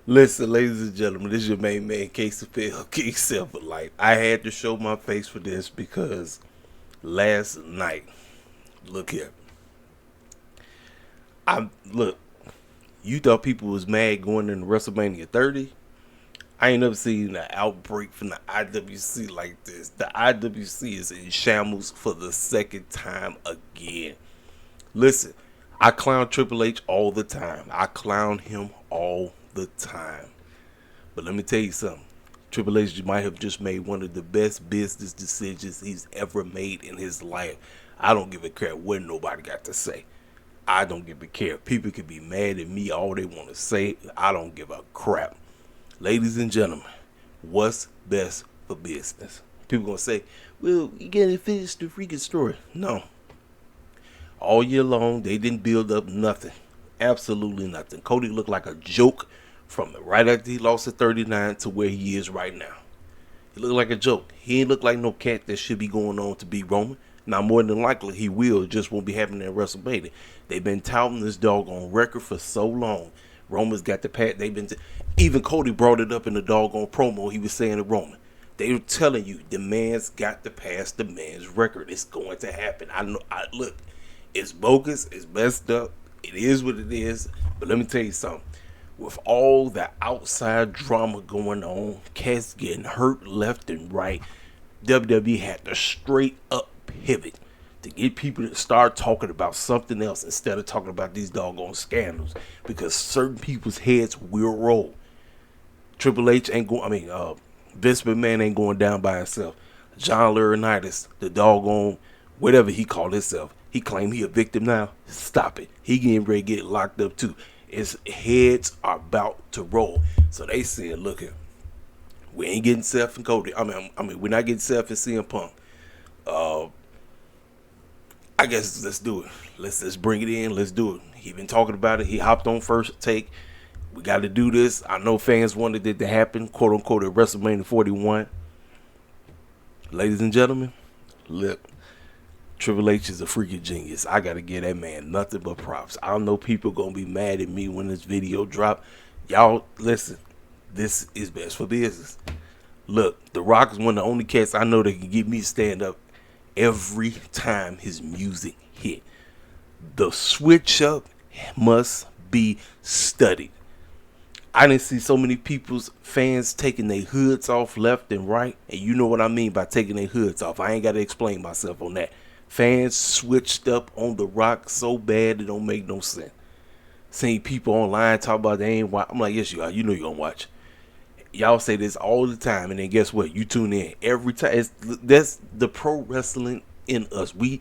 Listen, ladies and gentlemen, this is your main man, Casey Phil, King Silver Light. I had to show my face for this because last night, look here. Look, you thought people was mad going into WrestleMania 30? I ain't never seen an outbreak from the IWC like this. The IWC is in shambles for the second time again. Listen, I clown Triple H all the time. I clown him all the time. But let me tell you something. Triple H might have just made one of the best business decisions he's ever made in his life. I don't give a crap what nobody got to say. I don't give a care. People can be mad at me all they want to say. I don't give a crap. Ladies and gentlemen, what's best for business? People gonna say, well, you gotta finish the freaking story. No. All year long, they didn't build up nothing. Absolutely nothing. Cody looked like a joke from right after he lost at 39 to where he is right now. He looked like a joke. He ain't look like no cat that should be going on to be Roman. Now, more than likely, he will. It just won't be happening at WrestleMania. They've been touting this dog on record for so long. Roman's got the pat. Even Cody brought it up in the doggone promo. He was saying to Roman, they were telling you the man's got to pass the man's record. It's going to happen. I know. Look, it's bogus. It's messed up. It is what it is. But let me tell you something. With all the outside drama going on, cats getting hurt left and right, WWE had to straight up pivot to get people to start talking about something else instead of talking about these doggone scandals, because certain people's heads will roll. Triple H ain't going, Vince McMahon ain't going down by himself. John Laurinaitis, the doggone, whatever he called himself, he claimed he a victim now. Stop it. He getting ready to get locked up too. His heads are about to roll. So they said, look here, we ain't getting Seth and Cody. We're not getting Seth and CM Punk. I guess let's do it. Let's bring it in. Let's do it. He been talking about it. He hopped on First Take. We got to do this. I know fans wanted it to happen, quote unquote, at WrestleMania 41. Ladies and gentlemen, look, Triple H is a freaking genius. I got to give that man nothing but props. I know people going to be mad at me when this video drop. Y'all, listen, this is best for business. Look, The Rock is one of the only cats I know that can get me to stand up every time his music hit. The switch up must be studied. I didn't see so many people's fans taking their hoods off left and right. And you know what I mean by taking their hoods off. I ain't got to explain myself on that. Fans switched up on The Rock so bad it don't make no sense. Seeing people online talk about they ain't watch. I'm like, yes, you are. You know you're going to watch. Y'all say this all the time, and then guess what? You tune in every time. That's the pro wrestling in us. We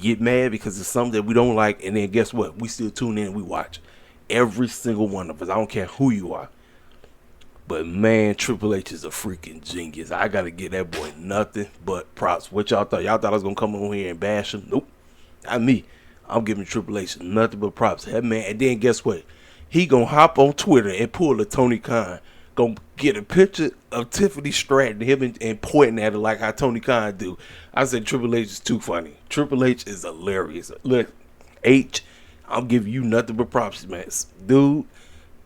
get mad because it's something that we don't like, and then guess what? We still tune in and we watch. Every single one of us. I don't care who you are. But man, Triple H is a freaking genius. I got to give that boy nothing but props. What y'all thought? Y'all thought I was going to come on here and bash him? Nope. Not me. I'm giving Triple H nothing but props. That man, and then guess what? He going to hop on Twitter and pull a Tony Khan. Gonna get a picture of Tiffany Stratton, him and pointing at her like how Tony Khan do. I said Triple H is too funny. Triple H is hilarious. Look, I'm giving you nothing but props, man. Dude,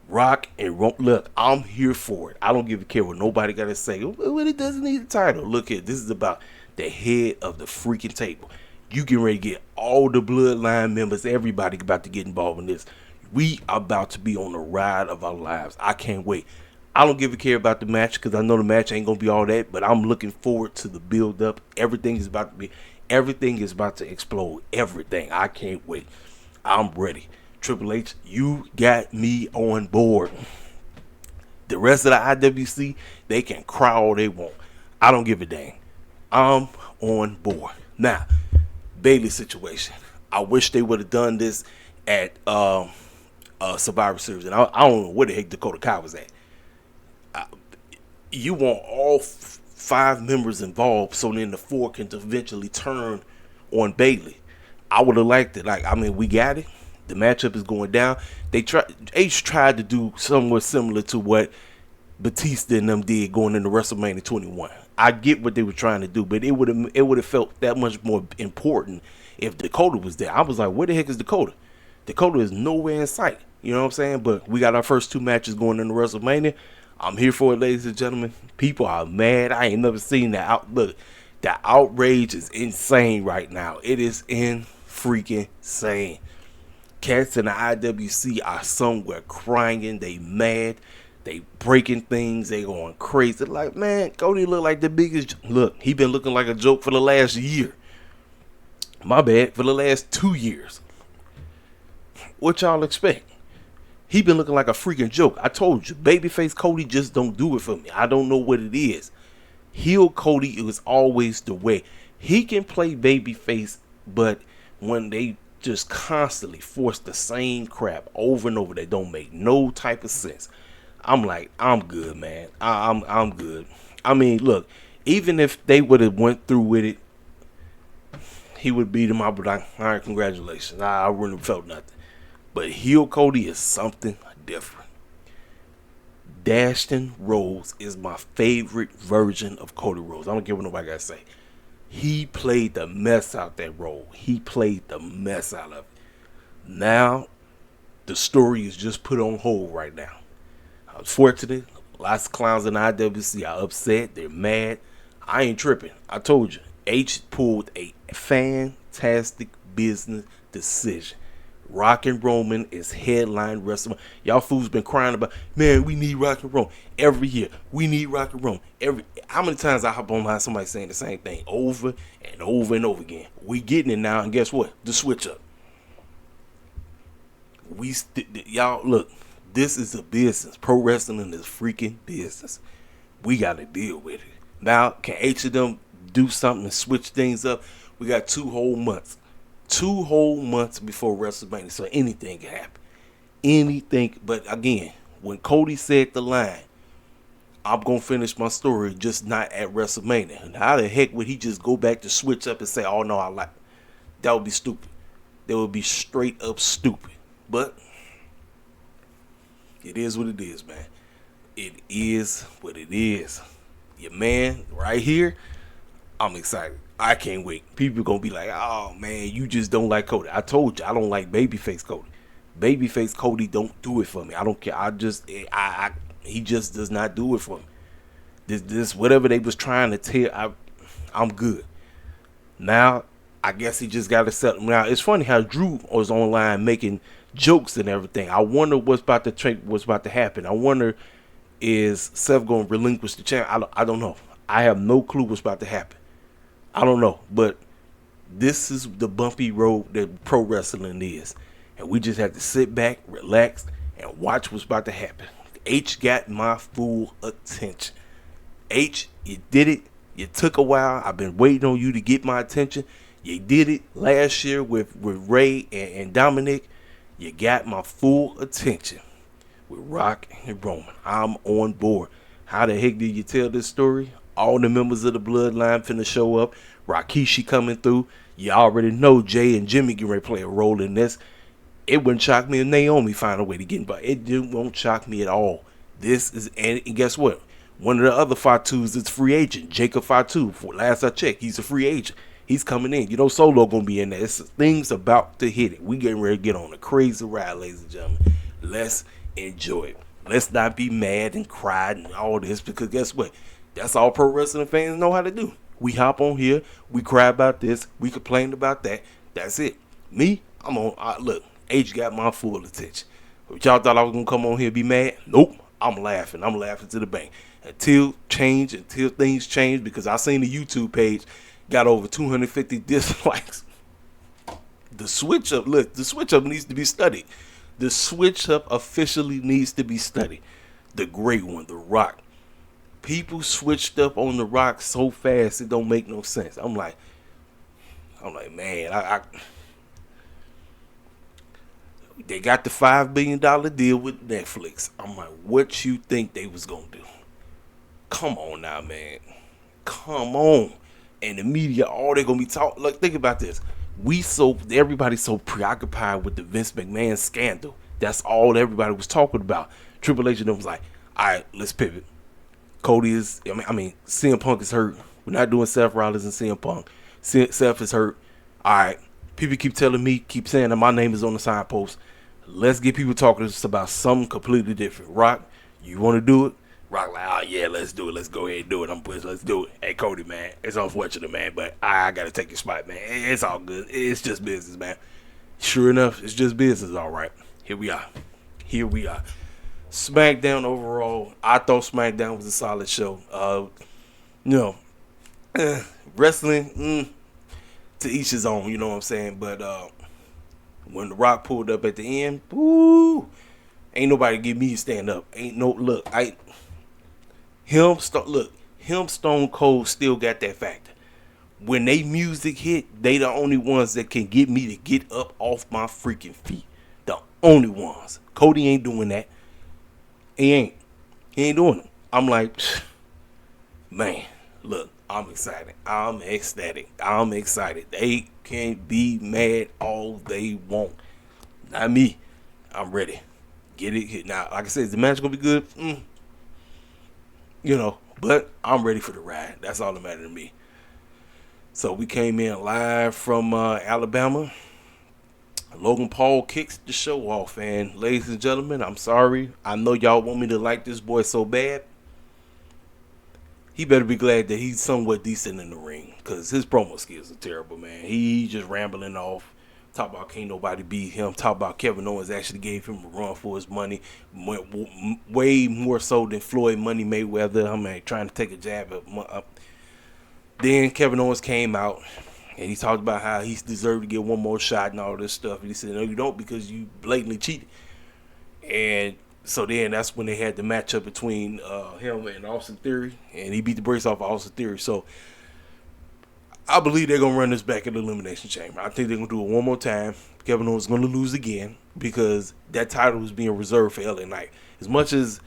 Rock and look, I'm here for it. I don't give a care what nobody got to say. Well, it doesn't need a title. Look here, this is about the head of the freaking table. You getting ready to get all the bloodline members, everybody about to get involved in this. We are about to be on the ride of our lives. I can't wait. I don't give a care about the match because I know the match ain't going to be all that, but I'm looking forward to the build up. Everything is about to explode. Everything. I can't wait. I'm ready. Triple H, you got me on board. The rest of the IWC, they can cry all they want. I don't give a dang. I'm on board. Now, Bayley situation. I wish they would have done this at Survivor Series. And I don't know where the heck Dakota Kai was at. You want all 5 members involved so then the 4 can eventually turn on Bayley. I would have liked it. We got it. The matchup is going down. H tried to do somewhat similar to what Batista and them did going into WrestleMania 21. I get what they were trying to do, but it would have felt that much more important if Dakota was there. I was like, where the heck is Dakota? Dakota is nowhere in sight. You know what I'm saying? But we got our first 2 matches going into WrestleMania. I'm here for it, ladies and gentlemen. People are mad. I ain't never seen that. Look, the outrage is insane right now. It is freaking insane. Cats in the IWC are somewhere crying. They mad. They breaking things. They going crazy. Like, man, Cody look like the biggest. Look, he been looking like a joke for the last year. My bad, for the last 2 years. What y'all expect? He been looking like a freaking joke. I told you, babyface Cody just don't do it for me. I don't know what it is. Heel Cody, it was always the way. He can play babyface, but when they just constantly force the same crap over and over, that don't make no type of sense. I'm like, I'm good, man. I'm good. I mean, look, even if they would have went through with it, he would beat him. I would be like, all right, congratulations. I wouldn't have felt nothing. But heel Cody is something different. Dustin Rhodes is my favorite version of Cody Rhodes. I don't care what nobody got to say. He played the mess out that role. He played the mess out of it. Now, the story is just put on hold right now. Unfortunately, lots of clowns in the IWC are upset. They're mad. I ain't tripping. I told you. H pulled a fantastic business decision. Rock and Roman is headline wrestling. Y'all fools been crying about, man, we need Rock and Roman every year. We need Rock and Roman how many times I hop online, somebody saying the same thing over and over and over again. We getting it now, and guess what? The switch up. Y'all look, this is a business. Pro wrestling is freaking business. We got to deal with it. Now, can each of them do something and switch things up? We got 2 whole months. 2 whole months before WrestleMania, so anything can happen. Anything, but again, when Cody said the line, I'm going to finish my story, just not at WrestleMania. And how the heck would he just go back to switch up and say, oh no, I like it? That would be stupid. That would be straight up stupid. But it is what it is, man. It is what it is. Your man right here, I'm excited. I can't wait. People going to be like, oh man, you just don't like Cody. I told you, I don't like babyface Cody. Babyface Cody don't do it for me. I don't care. He just does not do it for me. This whatever they was trying to tell, I'm good. Now, I guess he just got to settle. Now, it's funny how Drew was online making jokes and everything. I wonder what's about to happen. I wonder, is Seth going to relinquish the channel? I don't know. I have no clue what's about to happen. I don't know. But this is the bumpy road that pro wrestling is. And we just have to sit back, relax, and watch what's about to happen. H got my full attention. H, you did it. You took a while. I've been waiting on you to get my attention. You did it last year with Ray and Dominic. You got my full attention with Rock and Roman. I'm on board. How the heck did you tell this story? All the members of the bloodline finna show up. Rikishi coming through. You already know Jay and Jimmy can ready to play a role in this. It wouldn't shock me if Naomi find a way to get involved. It won't shock me at all. This is, and guess what? One of the other Fatus is free agent. Jacob Fatu. Last I checked, he's a free agent. He's coming in. You know, Solo gonna be in there. Things about to hit it. We getting ready to get on a crazy ride, ladies and gentlemen. Let's enjoy it. Let's not be mad and cry and all this, because guess what? That's all pro wrestling fans know how to do. We hop on here, we cry about this, we complain about that. That's it. Me, I'm on. Look, H got my full attention. But y'all thought I was gonna come on here and be mad? Nope. I'm laughing. I'm laughing to the bank until things change, because I seen the YouTube page got over 250 dislikes. The switch up, look, the switch up needs to be studied. The switch up officially needs to be studied. The great one, The Rock. People switched up on The Rock so fast it don't make no sense. I'm like, man, they got the $5 billion deal with Netflix. I'm like, what you think they was gonna do? Come on now, man. Come on. And the media, all they're gonna be talking. Look, think about this. Everybody's so preoccupied with the Vince McMahon scandal. That's all everybody was talking about. Triple H and them was like, All right, let's pivot. Cody is, CM Punk is hurt. We're not doing Seth Rollins and CM Punk. Seth is hurt. All right, people keep telling me, keep saying that my name is on the signpost. Let's get people talking to us about something completely different. Rock, you want to do it? Rock like, oh yeah, let's do it. Let's go ahead and do it. I'm pushing. Let's do it. Hey Cody, man, it's unfortunate, man, but I gotta take your spot, man. It's all good. It's just business, man. Sure enough, it's just business. All right, here we are. Smackdown overall, I thought Smackdown was a solid show. Wrestling, to each his own. You know what I'm saying? But when The Rock pulled up at the end, woo, ain't nobody give me a stand up. Ain't no look. Him Stone Cold still got that factor. When they music hit, they the only ones that can get me to get up off my freaking feet. The only ones. Cody ain't doing that. He ain't doing it. I'm like, man, look, I'm excited. I'm ecstatic. I'm excited. They can be mad all they want. Not me. I'm ready. Get it. Now, like I said, is the match going to be good? But I'm ready for the ride. That's all that matters to me. So we came in live from Alabama. Logan Paul kicks the show off, and ladies and gentlemen, I'm sorry. I know y'all want me to like this boy so bad. He better be glad that he's somewhat decent in the ring, because his promo skills are terrible, man. He just rambling off. Talk about can't nobody beat him. Talk about Kevin Owens actually gave him a run for his money. Way more so than Floyd Money Mayweather. Trying to take a jab at. Then Kevin Owens came out. And he talked about how he deserved to get one more shot and all this stuff. And he said, no, you don't, because you blatantly cheated. And so then that's when they had the matchup between him and Austin Theory. And he beat the brakes off of Austin Theory. So I believe they're going to run this back in the Elimination Chamber. I think they're going to do it one more time. Kevin Owens is going to lose again, because that title is being reserved for LA Knight. As much as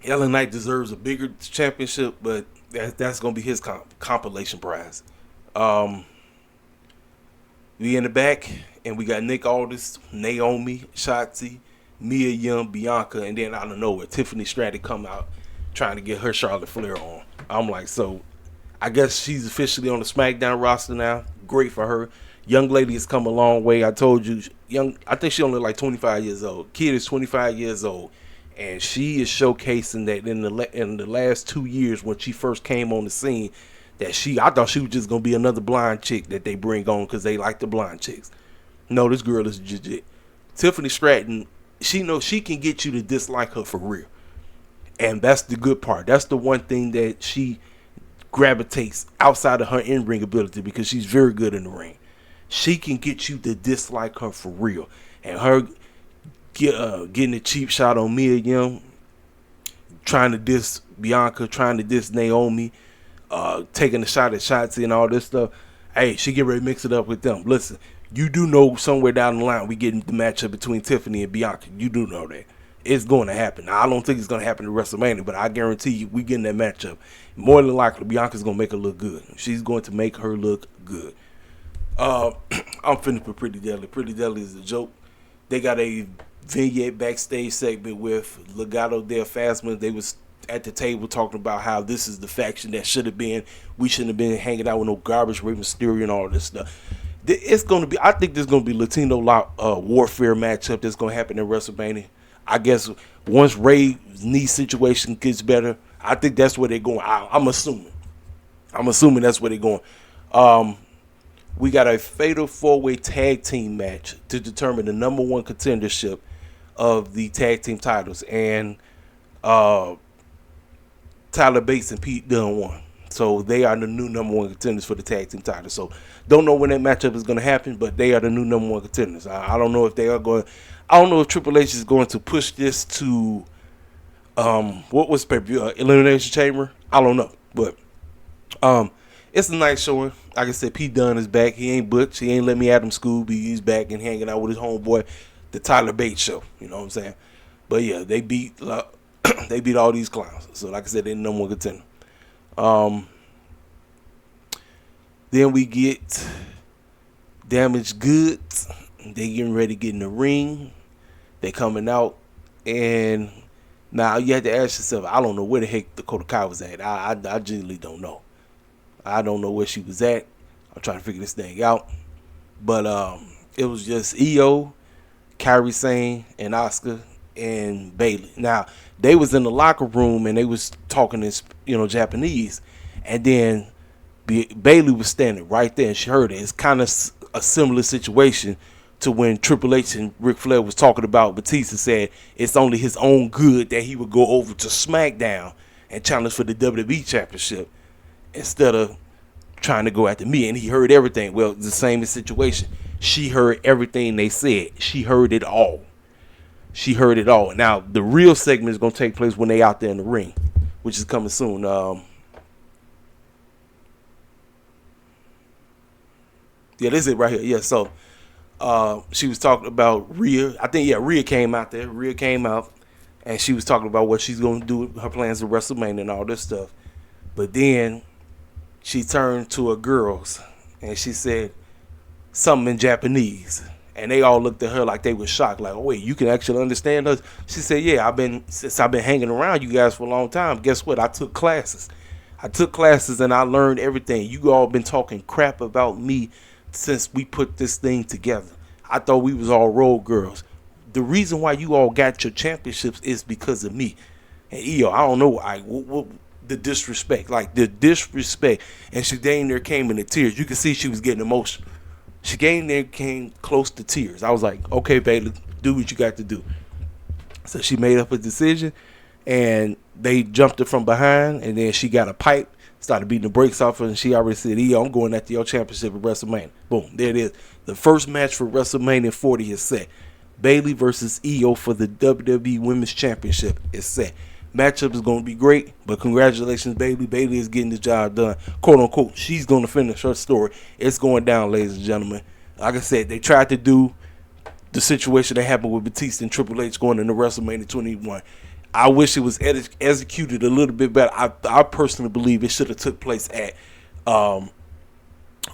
LA Knight deserves a bigger championship, but that's going to be his compilation prize. We in the back, and we got Nick Aldis, Naomi, Shotzi, Mia Yim, Bianca, and then out of nowhere, Tiffany Stratton come out trying to get her Charlotte Flair on. I'm like, so I guess she's officially on the SmackDown roster now. Great for her. Young lady has come a long way. I told you, I think she only like 25 years old. Kid is 25 years old, and she is showcasing that in the last 2 years when she first came on the scene, that I thought she was just going to be another blind chick that they bring on because they like the blind chicks. No, this girl is legit. Tiffany Stratton, she knows she can get you to dislike her for real. And that's the good part. That's the one thing that she gravitates outside of her in-ring ability, because she's very good in the ring. She can get you to dislike her for real. And her getting a cheap shot on Mia Yim, trying to diss Bianca, trying to diss Naomi, taking a shot at Shotzi and all this stuff. Hey, she get ready to mix it up with them. Listen, you do know somewhere down the line we getting the matchup between Tiffany and Bianca. You do know that. It's going to happen. Now, I don't think it's going to happen at WrestleMania, but I guarantee you we getting that matchup. More than likely, Bianca's going to make her look good. She's going to make her look good. I'm finished with Pretty Deadly. Pretty Deadly is a joke. They got a vignette backstage segment with Legado del Fantasma. They was at the table talking about how this is the faction that should have been. We shouldn't have been hanging out with no garbage, Rey Mysterio and all this stuff. It's going to be, I think there's going to be Latino warfare matchup that's going to happen in WrestleMania. I guess once Rey's knee situation gets better, I think that's where they're going. I'm assuming that's where they're going. We got a fatal 4-way tag team match to determine the number one contendership of the tag team titles. And Tyler Bates and Pete Dunne won. So they are the new number one contenders for the tag team title. So don't know when that matchup is going to happen, but they are the new number one contenders. I don't know if they are going. I don't know if Triple H is going to push this to what was pay-per-view, Elimination Chamber. I don't know, but it's a nice showing. Like I said, Pete Dunne is back. He ain't Butch. He ain't let me Adam Scooby. He's back and hanging out with his homeboy, the Tyler Bates show. You know what I'm saying? But yeah, they beat they beat all these clowns. So like I said, they're the number one contender. Then we get Damaged Goods. They getting ready to get in the ring. They coming out, and Now you have to ask yourself, I don't know where the heck Dakota Kai was at. I genuinely don't know. I don't know where she was at. I'm trying to figure this thing out. But it was just EO, Kairi Sane, and Asuka and Bayley. Now they was in the locker room and they was talking in Japanese, and then Bayley was standing right there and she heard it. It's kind of a similar situation to when Triple H and Ric Flair was talking about Batista. Said it's only his own good that he would go over to Smackdown and challenge for the WWE Championship instead of trying to go after me. And he heard everything. Well, the same situation. She heard everything they said. She heard it all. She heard it all. Now, the real segment is going to take place when they out there in the ring, which is coming soon. Yeah, this is it right here. Yeah, so she was talking about Rhea. I think, Rhea came out there. Rhea came out, and she was talking about what she's going to do, her plans for WrestleMania and all this stuff. But then she turned to her girls, and she said something in Japanese. And they all looked at her like they were shocked, like, oh, wait, you can actually understand us? She said, yeah, since I've been hanging around you guys for a long time, guess what? I took classes. And I learned everything. You all been talking crap about me since we put this thing together. I thought we was all road girls. The reason why you all got your championships is because of me. And EO, I don't know the disrespect. And she dang near came into tears. You can see she was getting emotional. She came close to tears. I was like, okay, Bayley, do what you got to do. So she made up a decision, and they jumped her from behind, and then she got a pipe, started beating the brakes off her, and she already said, I'm going after your championship at WrestleMania. Boom, there it is. The first match for WrestleMania 40 is set. Bayley versus EO for the WWE Women's Championship is set. Matchup is going to be great, but congratulations, Bayley. Bayley is getting the job done. Quote unquote, she's going to finish her story. It's going down, ladies and gentlemen. Like I said, they tried to do the situation that happened with Batista and Triple H going into WrestleMania 21. I wish it was executed a little bit better. I personally believe it should have took place at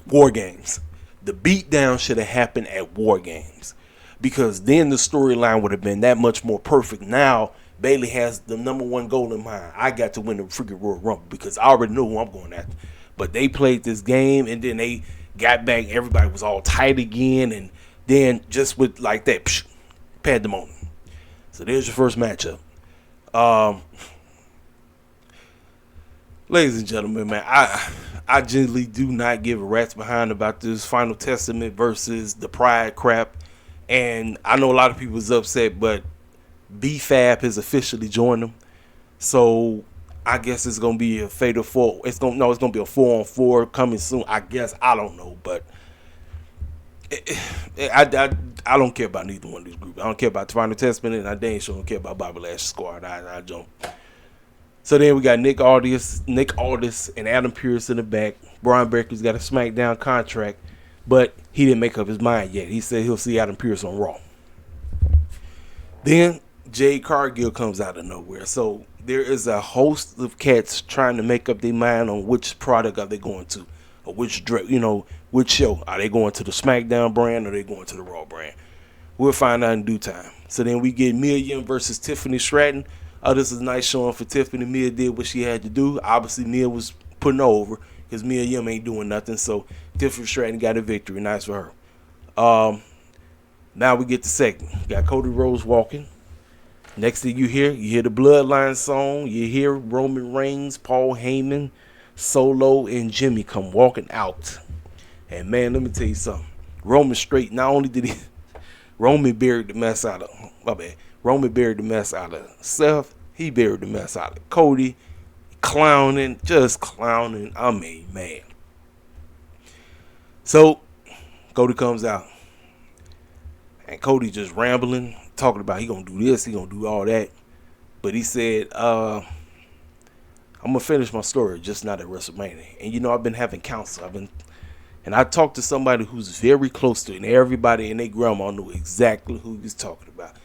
War Games. The beatdown should have happened at War Games, because then the storyline would have been that much more perfect. Now Bayley has the number one goal in mind. I got to win the freaking Royal Rumble because I already know who I'm going after. But they played this game, and then they got back. Everybody was all tight again, and then just with like that, pandemonium. So there's your first matchup. Ladies and gentlemen, man, I genuinely do not give a rat's behind about this Final Testament versus the Pride crap. And I know a lot of people was upset, but B-Fab has officially joined them. So I guess it's gonna be a fatal four. It's gonna be a 4-on-4 coming soon. I guess, I don't know, but I don't care about neither one of these groups. I don't care about the Final Testament, and I dang sure don't care about Bobby Lashley's squad. I don't. So then we got Nick Aldis, and Adam Pearce in the back. Brian Baker's got a SmackDown contract, but he didn't make up his mind yet. He said he'll see Adam Pearce on Raw. Then Jade Cargill comes out of nowhere. So there is a host of cats trying to make up their mind on which product are they going to, or which show. Are they going to the SmackDown brand, or are they going to the Raw brand? We'll find out in due time. So then we get Mia Yim versus Tiffany Stratton. This is a nice showing for Tiffany. Mia did what she had to do. Obviously, Mia was putting her over because Mia Yim ain't doing nothing. So Tiffany Stratton got a victory. Nice for her. Now we get the segment. Got Cody Rhodes walking. Next thing you hear the Bloodline song. You hear Roman Reigns, Paul Heyman, Solo, and Jimmy come walking out. And man, let me tell you something. Roman straight. Not only did he, Roman buried the mess out of. Roman buried the mess out of Seth. He buried the mess out of Cody. Just clowning. I mean, man. So Cody comes out. And Cody just rambling, talking about he gonna do this, he gonna do all that. But he said, I'm gonna finish my story, just not at WrestleMania. And I've been having counsel. And I talked to somebody who's very close to it, and everybody and their grandma knew exactly who he was talking about.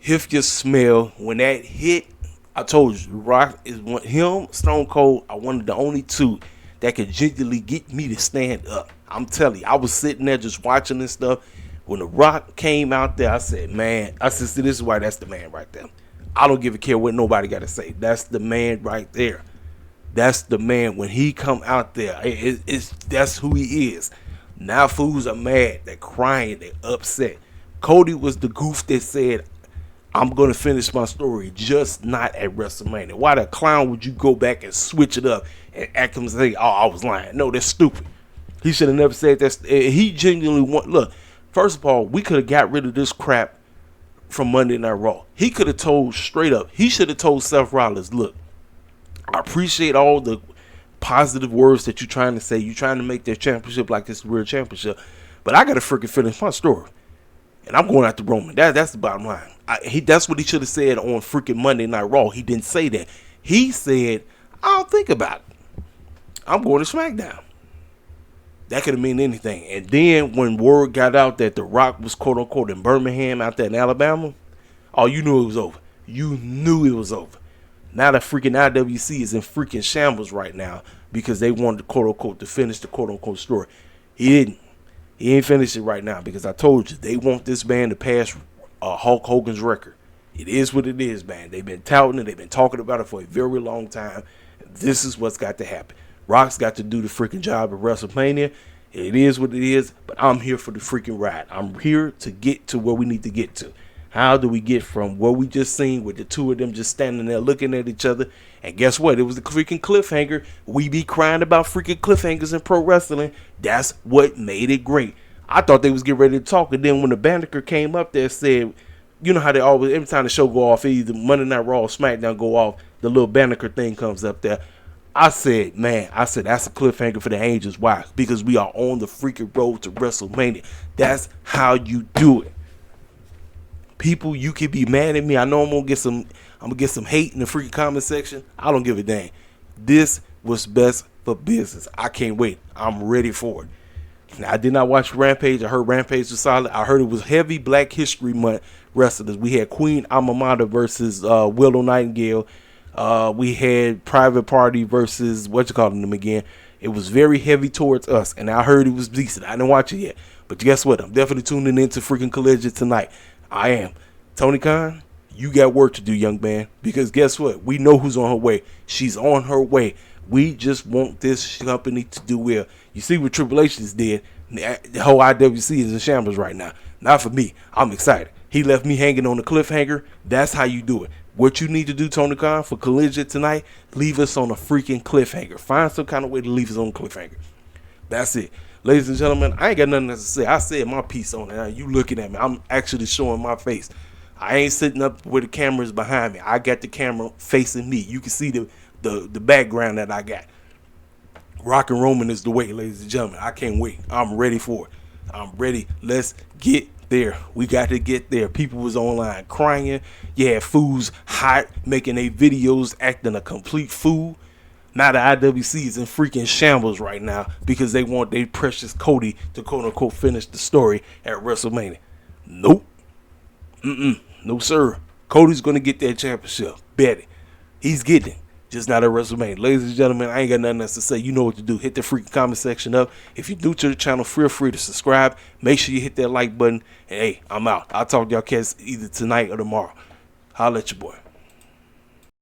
If you smell when that hit, I told you, Rock is him, Stone Cold are one of the only two that could genuinely get me to stand up. I'm telling you, I was sitting there just watching this stuff. When The Rock came out there, I said, see, this is why that's the man right there. I don't give a care what nobody got to say. That's the man right there. That's the man. When he come out there, that's who he is. Now fools are mad. They're crying. They're upset. Cody was the goof that said, I'm going to finish my story, just not at WrestleMania. Why the clown would you go back and switch it up and act him and say, oh, I was lying? No, that's stupid. He should have never said that. He genuinely look, first of all, we could have got rid of this crap from Monday Night Raw. He could have told straight up. He should have told Seth Rollins, look, I appreciate all the positive words that you're trying to say. You're trying to make this championship like this real championship. But I got to freaking finish my story. And I'm going after Roman. That's the bottom line. That's what he should have said on freaking Monday Night Raw. He didn't say that. He said, I'll think about it. I'm going to Smackdown. That could have meant anything. And then when word got out that The Rock was quote unquote in Birmingham out there in Alabama, oh, you knew it was over. You knew it was over. Now the freaking IWC is in freaking shambles right now because they wanted to quote unquote to finish the quote unquote story. He didn't. He ain't finished it right now because I told you they want this man to pass Hulk Hogan's record. It is what it is, man. They've been touting it. They've been talking about it for a very long time. This is what's got to happen. Rock's got to do the freaking job at WrestleMania. It is what it is, but I'm here for the freaking ride. I'm here to get to where we need to get to. How do we get from what we just seen with the two of them just standing there looking at each other? And guess what? It was the freaking cliffhanger. We be crying about freaking cliffhangers in pro wrestling. That's what made it great. I thought they was getting ready to talk, and then when the Banneker came up there, said, you know how they always, every time the show go off, either Monday Night Raw or SmackDown go off, the little Banneker thing comes up there. I said, that's a cliffhanger for the Angels. Why? Because we are on the freaking road to WrestleMania. That's how you do it. People, you can be mad at me. I know I'm gonna get some hate in the freaking comment section. I don't give a damn. This was best for business. I can't wait. I'm ready for it. Now, I did not watch Rampage. I heard Rampage was solid. I heard it was heavy Black History Month wrestlers. We had Queen Amamata versus Willow Nightingale. We had Private Party versus what you calling them again. It was very heavy towards us, and I heard it was decent. I didn't watch it yet, but guess what? I'm definitely tuning into freaking Collision tonight. I am. Tony Khan, you got work to do, young man, because guess what? We know who's on her way. She's on her way. We just want this company to do well. You see what Triple H just did? The whole IWC is in shambles right now. Not for me. I'm excited. He left me hanging on the cliffhanger. That's how you do it. What you need to do, Tony Khan, for Collision tonight, leave us on a freaking cliffhanger. Find some kind of way to leave us on a cliffhanger. That's it. Ladies and gentlemen, I ain't got nothing else to say. I said my piece on it. Now you looking at me. I'm actually showing my face. I ain't sitting up where the camera's behind me. I got the camera facing me. You can see the background that I got. Rock and Roman is the way, ladies and gentlemen. I can't wait. I'm ready for it. I'm ready. Let's get there. We got to get there. People was online crying. Yeah, fools hot, making their videos acting a complete fool. Now the IWC is in freaking shambles right now because they want their precious Cody to quote unquote finish the story at WrestleMania. Nope. No sir. Cody's gonna get that championship. Bet it. He's getting it. Just not at WrestleMania. Ladies and gentlemen, I ain't got nothing else to say. You know what to do. Hit the freaking comment section up. If you're new to the channel, feel free to subscribe. Make sure you hit that like button. And hey, I'm out. I'll talk to y'all cats either tonight or tomorrow. Holla at your boy.